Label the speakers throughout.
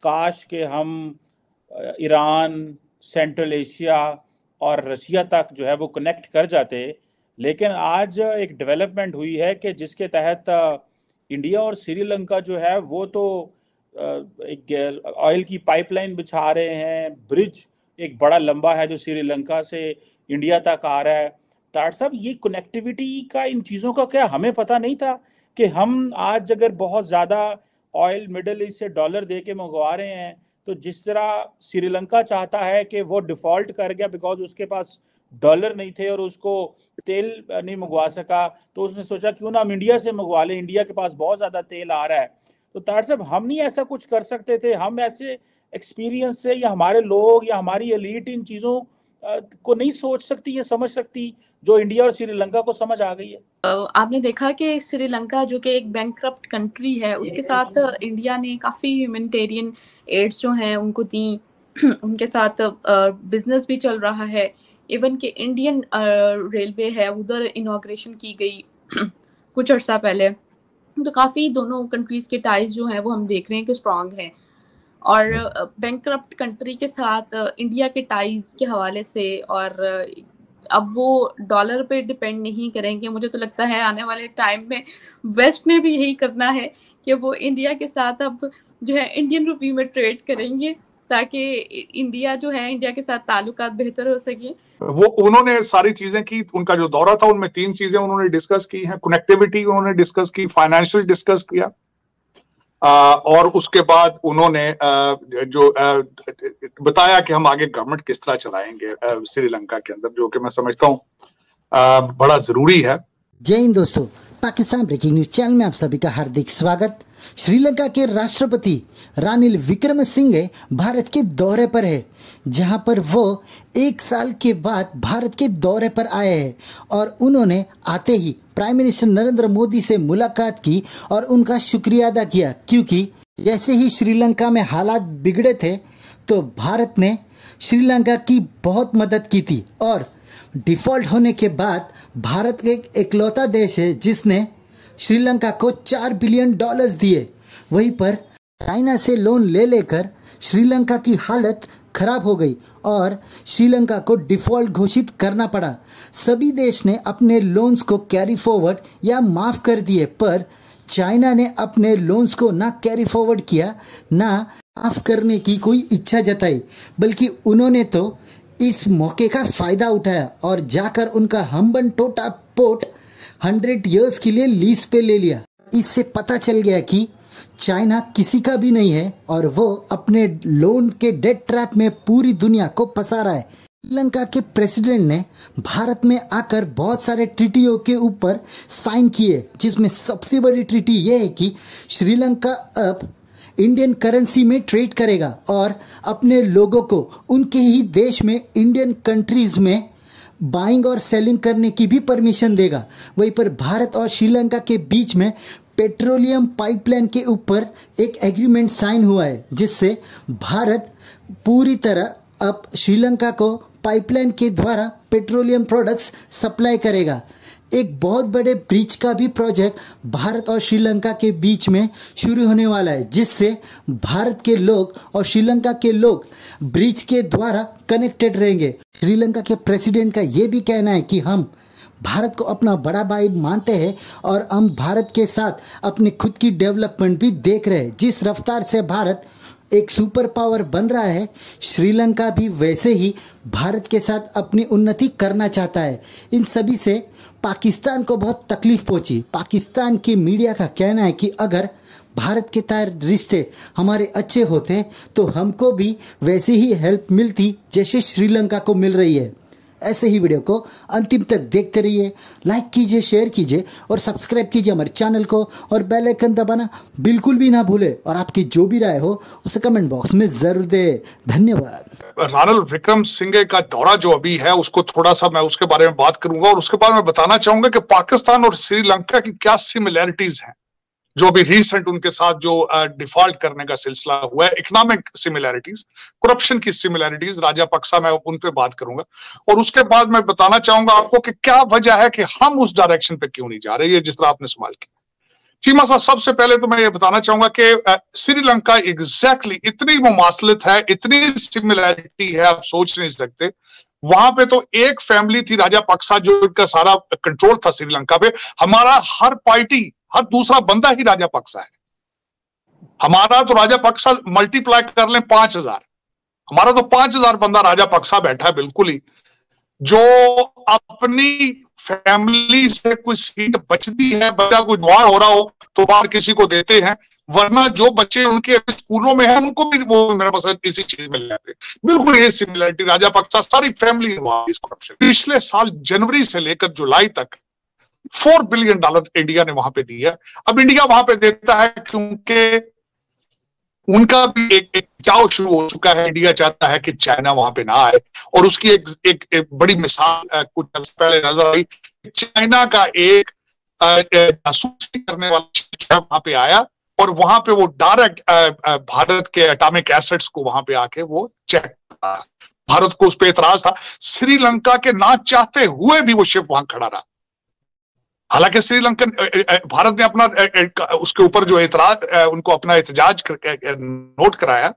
Speaker 1: काश के हम ईरान, सेंट्रल एशिया और रशिया तक जो है वो कनेक्ट कर जाते। लेकिन आज एक डेवलपमेंट हुई है कि जिसके तहत इंडिया और श्रीलंका जो है वो तो एक ऑयल की पाइपलाइन बिछा रहे हैं। ब्रिज एक बड़ा लंबा है जो श्रीलंका से इंडिया तक आ रहा है। तार साहब, ये कनेक्टिविटी का, इन चीज़ों का क्या हमें पता नहीं था कि हम आज अगर बहुत ज़्यादा ऑयल मिडल ईस्ट से डॉलर दे के मंगवा रहे हैं, तो जिस तरह श्रीलंका चाहता है कि वो डिफॉल्ट कर गया बिकॉज उसके पास डॉलर नहीं थे और उसको तेल नहीं मंगवा सका, तो उसने सोचा क्यों ना हम इंडिया से मंगवा लें, इंडिया के पास बहुत ज़्यादा तेल आ रहा है। तो तार साहब, हम नहीं ऐसा कुछ कर सकते थे? हम ऐसे एक्सपीरियंस से, या हमारे लोग या हमारी एलीट इन चीज़ों को नहीं सोच सकती या समझ सकती जो इंडिया और श्रीलंका को समझ आ गई है?
Speaker 2: आपने देखा कि श्रीलंका जो कि एक बैंकक्रप्ट कंट्री है, उसके साथ इंडिया ने काफ़ी ह्यूमैनिटेरियन एड्स जो हैं उनको दी। उनके साथ बिजनेस भी चल रहा है। इवन कि इंडियन रेलवे है, उधर इनॉग्रेशन की गई कुछ अर्सा पहले। तो काफ़ी दोनों कंट्रीज़ के टाइज जो हैं वो हम देख रहे हैं कि स्ट्रांग हैं। और बैंकक्रप्ट कंट्री के साथ इंडिया के टाइज के हवाले से, और अब वो डॉलर पे डिपेंड नहीं करेंगे। मुझे तो लगता है आने वाले टाइम में वेस्ट ने भी यही करना है कि वो इंडिया के साथ अब जो है इंडियन रुपी में ट्रेड करेंगे, ताकि इंडिया जो है, इंडिया के साथ ताल्लुकात बेहतर हो सके।
Speaker 3: वो उन्होंने सारी चीजें की। उनका जो दौरा था उनमें 3 चीजें उन्होंने डिस्कस की हैं। कनेक्टिविटी उन्होंने डिस्कस की, फाइनेंशियल डिस्कस किया, और उसके बाद उन्होंने जो बताया कि हम आगे गवर्नमेंट किस तरह चलाएंगे श्रीलंका के अंदर, जो कि मैं समझता हूँ बड़ा जरूरी है।
Speaker 4: जय हिंद दोस्तों, पाकिस्तान ब्रेकिंग न्यूज चैनल में आप सभी का हार्दिक स्वागत। श्रीलंका के राष्ट्रपति रानिल विक्रमसिंघे भारत के दौरे पर है, जहां पर वो 1 साल के बाद भारत के दौरे पर आए हैं और उन्होंने आते ही प्राइम मिनिस्टर नरेंद्र मोदी से मुलाकात की और उनका शुक्रिया अदा किया, क्योंकि जैसे ही श्रीलंका में हालात बिगड़े थे तो भारत ने श्रीलंका की बहुत मदद की थी। और डिफॉल्ट होने के बाद भारत एक इकलौता देश है जिसने श्रीलंका को $4 बिलियन दिए। वहीं पर चाइना से लोन ले लेकर श्रीलंका की हालत खराब हो गई और श्रीलंका को डिफॉल्ट घोषित करना पड़ा। सभी देश ने अपने लोन्स को कैरी फॉरवर्ड या माफ कर दिए, पर चाइना ने अपने लोन्स को ना कैरी फॉरवर्ड किया, ना माफ करने की कोई इच्छा जताई, बल्कि उन्होंने तो इस मौके का फायदा उठाया और जाकर उनका हम्बन टोटा पोर्ट 100 इयर्स के लिए लीज पे ले लिया। इससे पता चल गया कि चाइना किसी का भी नहीं है और वो अपने लोन के डेट ट्रैप में पूरी दुनिया को फंसा रहा है। श्रीलंका के प्रेसिडेंट ने भारत में आकर बहुत सारे ट्रीटियों के ऊपर साइन किए, जिसमें सबसे बड़ी ट्रीटी ये है कि श्रीलंका अब इंडियन करेंसी में ट्रेड करेगा और अपने लोगों को उनके ही देश में इंडियन कंट्रीज में बाइंग और सेलिंग करने की भी परमिशन देगा। वहीं पर भारत और श्रीलंका के बीच में पेट्रोलियम पाइपलाइन के ऊपर एक एग्रीमेंट साइन हुआ है, जिससे भारत पूरी तरह अब श्रीलंका को पाइपलाइन के द्वारा पेट्रोलियम प्रोडक्ट्स सप्लाई करेगा। एक बहुत बड़े ब्रिज का भी प्रोजेक्ट भारत और श्रीलंका के बीच में शुरू होने वाला है, जिससे भारत के लोग और श्रीलंका के लोग ब्रिज के द्वारा कनेक्टेड रहेंगे। श्रीलंका के प्रेसिडेंट का ये भी कहना है कि हम भारत को अपना बड़ा भाई मानते हैं और हम भारत के साथ अपने खुद की डेवलपमेंट भी देख रहे हैं। जिस रफ्तार से भारत एक सुपर पावर बन रहा है, श्रीलंका भी वैसे ही भारत के साथ अपनी उन्नति करना चाहता है। इन सभी से पाकिस्तान को बहुत तकलीफ पहुंची। पाकिस्तान की मीडिया का कहना है कि अगर भारत के साथ रिश्ते हमारे अच्छे होते तो हमको भी वैसे ही हेल्प मिलती जैसे श्रीलंका को मिल रही है। ऐसे ही वीडियो को अंतिम तक देखते रहिए, लाइक कीजिए, शेयर कीजिए और सब्सक्राइब कीजिए हमारे चैनल को और बेल आइकन दबाना बिल्कुल भी ना भूले। और आपकी जो भी राय हो उसे कमेंट बॉक्स में जरूर दे। धन्यवाद।
Speaker 3: रानिल विक्रमसिंघे का दौरा जो अभी है उसको थोड़ा सा मैं उसके बारे में बात करूंगा और उसके बाद मैं बताना चाहूंगा कि पाकिस्तान और श्रीलंका की क्या सिमिलैरिटीज हैं जो अभी रिसेंट उनके साथ जो डिफॉल्ट करने का सिलसिला हुआ है। इकोनॉमिक सिमिलैरिटीज, करप्शन की सिमिलैरिटीज, राजापक्सा, मैं उन पे बात करूंगा और उसके बाद मैं बताना चाहूंगा आपको कि क्या वजह है कि हम उस डायरेक्शन पे क्यों नहीं जा रहे, ये जिस तरह आपने सवाल किया। चीमा साहब, सबसे पहले तो मैं ये बताना चाहूंगा कि श्रीलंका एग्जैक्टली इतनी मुमासलत है, इतनी सिमिलैरिटी है, आप सोच नहीं सकते। वहां पे तो एक फैमिली थी राजापक्सा, जो इनका सारा कंट्रोल था श्रीलंका पे। हमारा हर पार्टी, हर दूसरा बंदा ही राजापक्सा है। हमारा तो राजापक्सा मल्टीप्लाई कर लें 5000, हमारा तो 5000 बंदा राजापक्सा बैठा है बिल्कुल ही, जो अपनी फैमिली से कुछ सीट बचती है, बच्चा कोई बीमार हो रहा हो तो बाहर किसी को देते हैं, वरना जो बच्चे उनके स्कूलों में हैं उनको भी वो मेरे पास इसी चीज में ले जाते हैं। बिल्कुल ये सिमिलरिटी, राजापक्सा सारी फैमिली इस करप्शन। पिछले साल जनवरी से लेकर जुलाई तक $4 बिलियन इंडिया ने वहां पे दिया। अब इंडिया वहां पे देता है क्योंकि उनका भी एक चाव शुरू हो चुका है। इंडिया चाहता है कि चाइना वहां पे ना आए, और उसकी एक बड़ी मिसाल कुछ पहले नजर आई। चाइना का एक जासूसी करने वाला वहां पे आया और वहां पे वो डायरेक्ट भारत के एटॉमिक एसेट्स को वहां पे आके वो चेक करा। भारत को उस पर एतराज था। श्रीलंका के ना चाहते हुए भी वो शिप वहां खड़ा रहा। हालांकि श्रीलंकन भारत ने अपना उसके ऊपर जो एतराज, उनको अपना एहतजाज नोट कराया,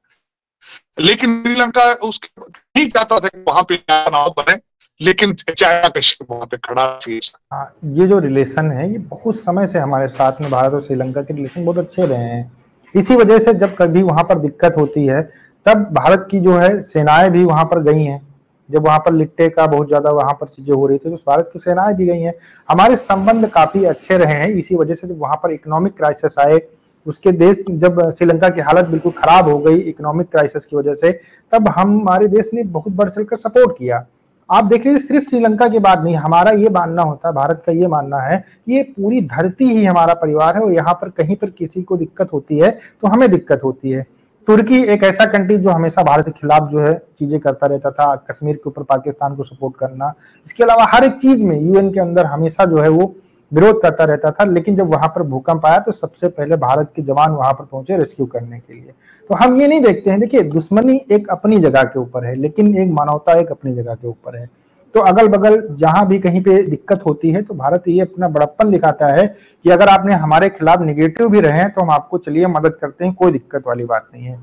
Speaker 3: लेकिन श्रीलंका उसके नहीं चाहता था कि वहां पे तनाव बने, लेकिन चाइना का शिप वहां पे खड़ा था।
Speaker 5: ये जो रिलेशन है ये बहुत समय से हमारे साथ में, भारत और श्रीलंका के रिलेशन बहुत अच्छे रहे हैं। इसी वजह से जब कभी वहां पर दिक्कत होती है तब भारत की जो है सेनाएं भी वहां पर गई हैं। जब वहां पर लिट्टे का बहुत ज्यादा वहां पर चीजें हो रही थी तो भारत की सेनाएं भी गई हैं। हमारे संबंध काफी अच्छे रहे हैं। इसी वजह से जब वहां पर इकोनॉमिक क्राइसिस आए, उसके देश जब श्रीलंका की हालत बिल्कुल खराब हो गई इकोनॉमिक क्राइसिस की वजह से, तब हमारे देश ने बहुत बढ़ चढ़कर सपोर्ट किया। आप देख लीजिए, सिर्फ श्रीलंका की बात नहीं, हमारा ये मानना होता है, भारत का ये मानना है कि ये पूरी धरती ही हमारा परिवार है और यहाँ पर कहीं पर किसी को दिक्कत होती है तो हमें दिक्कत होती है। तुर्की एक ऐसा कंट्री जो हमेशा भारत के खिलाफ जो है चीजें करता रहता था, कश्मीर के ऊपर पाकिस्तान को सपोर्ट करना, इसके अलावा हर एक चीज में यूएन के अंदर हमेशा जो है वो विरोध करता रहता था। लेकिन जब वहां पर भूकंप आया तो सबसे पहले भारत के जवान वहां पर पहुंचे रेस्क्यू करने के लिए। तो हम ये नहीं देखते हैं, देखिए दुश्मनी एक अपनी जगह के ऊपर है, लेकिन एक मानवता एक अपनी जगह के ऊपर है। तो अगल बगल जहां भी कहीं पे दिक्कत होती है तो भारत ये अपना बड़प्पन दिखाता है कि अगर आपने हमारे खिलाफ निगेटिव भी रहे हैं तो हम आपको चलिए मदद करते हैं, कोई दिक्कत वाली बात नहीं है।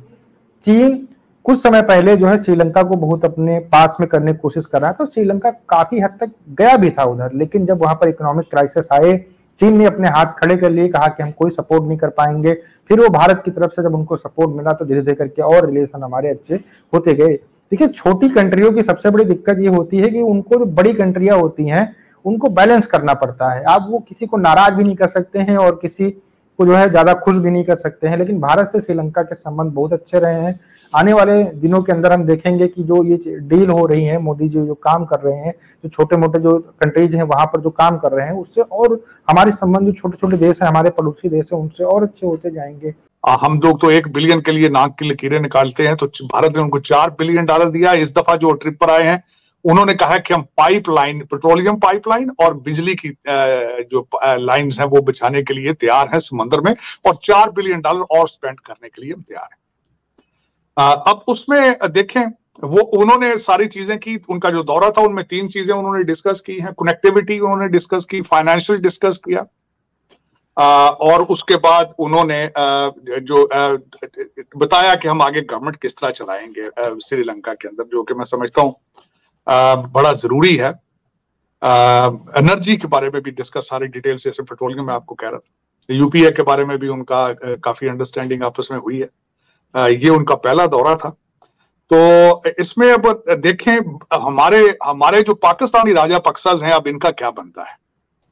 Speaker 5: चीन कुछ समय पहले जो है श्रीलंका को बहुत अपने पास में करने की कोशिश कर रहा था, तो श्रीलंका काफी हद तक गया भी था उधर। लेकिन जब वहां पर इकोनॉमिक क्राइसिस आए, चीन ने अपने हाथ खड़े कर लिए, कहा कि हम कोई सपोर्ट नहीं कर पाएंगे। फिर वो भारत की तरफ से जब उनको सपोर्ट मिला तो धीरे धीरे करके और रिलेशन हमारे अच्छे होते गए। देखिए, छोटी कंट्रियों की सबसे बड़ी दिक्कत ये होती है कि उनको जो बड़ी कंट्रियां होती हैं उनको बैलेंस करना पड़ता है। आप वो किसी को नाराज भी नहीं कर सकते हैं और किसी को जो है ज्यादा खुश भी नहीं कर सकते हैं। लेकिन भारत से श्रीलंका के संबंध बहुत अच्छे रहे हैं। आने वाले दिनों के अंदर हम देखेंगे कि जो ये डील हो रही है, मोदी जी जो काम कर रहे हैं, जो छोटे मोटे जो कंट्रीज हैं वहां पर जो काम कर रहे हैं, उससे और हमारे संबंध जो छोटे छोटे देश हैं, हमारे पड़ोसी देश हैं, उनसे और अच्छे होते जाएंगे।
Speaker 3: हम लोग तो 1 बिलियन के लिए नाक की लकीरें निकालते हैं, तो भारत ने उनको $4 बिलियन दिया। इस दफा जो ट्रिप पर आए हैं उन्होंने कहा कि हम पाइपलाइन, पेट्रोलियम पाइपलाइन और बिजली की जो लाइंस हैं वो बिछाने के लिए तैयार हैं समंदर में, और $4 बिलियन और स्पेंड करने के लिए हम तैयार हैं। अब उसमें देखें, वो उन्होंने सारी चीजें की। उनका जो दौरा था उनमें 3 चीजें उन्होंने डिस्कस की हैं। कनेक्टिविटी उन्होंने डिस्कस की, फाइनेंशियल डिस्कस किया, और उसके बाद उन्होंने जो बताया कि हम आगे गवर्नमेंट किस तरह चलाएंगे श्रीलंका के अंदर, जो कि मैं समझता हूँ बड़ा जरूरी है। एनर्जी के बारे में भी डिस्कस सारी डिटेल से, जैसे पेट्रोलियम में आपको कह रहा था, यूपीए के बारे में भी उनका काफी अंडरस्टैंडिंग आपस में हुई है। ये उनका पहला दौरा था। तो इसमें अब देखें, हमारे जो पाकिस्तानी राजापक्सास हैं, अब इनका क्या बनता है।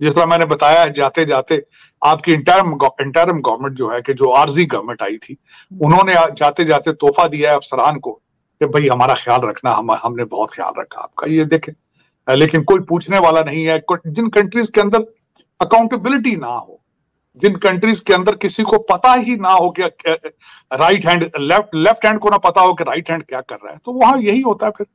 Speaker 3: जिस तरह मैंने बताया, जाते जाते आपकी इंटरम गवर्नमेंट जो है, कि जो आर्जी गवर्नमेंट आई थी, उन्होंने जाते जाते तोहफा दिया है अफसरान को कि भाई हमारा ख्याल रखना, हमने बहुत ख्याल रखा आपका, ये देखें। लेकिन कोई पूछने वाला नहीं है। जिन कंट्रीज के अंदर अकाउंटेबिलिटी ना हो, जिन कंट्रीज के अंदर किसी को पता ही ना हो कि राइट हैंड लेफ्ट हैंड को ना पता हो कि राइट हैंड क्या कर रहा है, तो वहां यही होता है फिर।